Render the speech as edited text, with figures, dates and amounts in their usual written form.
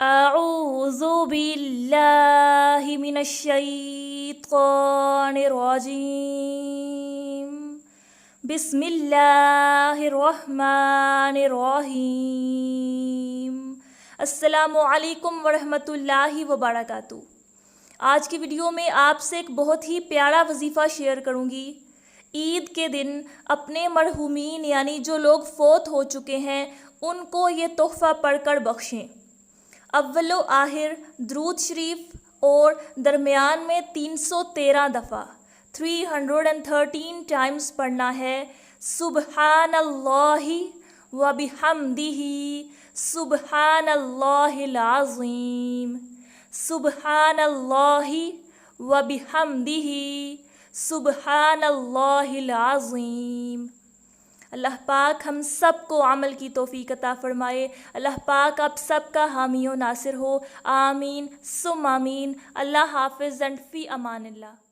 اعوذ باللہ من الشیطان الرجیم بسم اللہ الرحمن الرحیم۔ السلام علیکم ورحمۃ اللہ وبرکاتہ۔ آج کی ویڈیو میں آپ سے ایک بہت ہی پیارا وظیفہ شیئر کروں گی۔ عید کے دن اپنے مرحومین یعنی جو لوگ فوت ہو چکے ہیں ان کو یہ تحفہ پڑھ کر بخشیں۔ اول و آخر درود شریف اور درمیان میں 313 دفعہ 313 ٹائمز پڑھنا ہے۔ سبحان اللہ و بحمدہ سبحان اللہ العظیم، سبحان اللہ و بحمدہ سبحان اللہ العظیم۔ اللہ پاک ہم سب کو عمل کی توفیق عطا فرمائے۔ اللہ پاک آپ سب کا حامی و ناصر ہو، آمین ثم آمین۔ اللہ حافظ، فی امان اللہ۔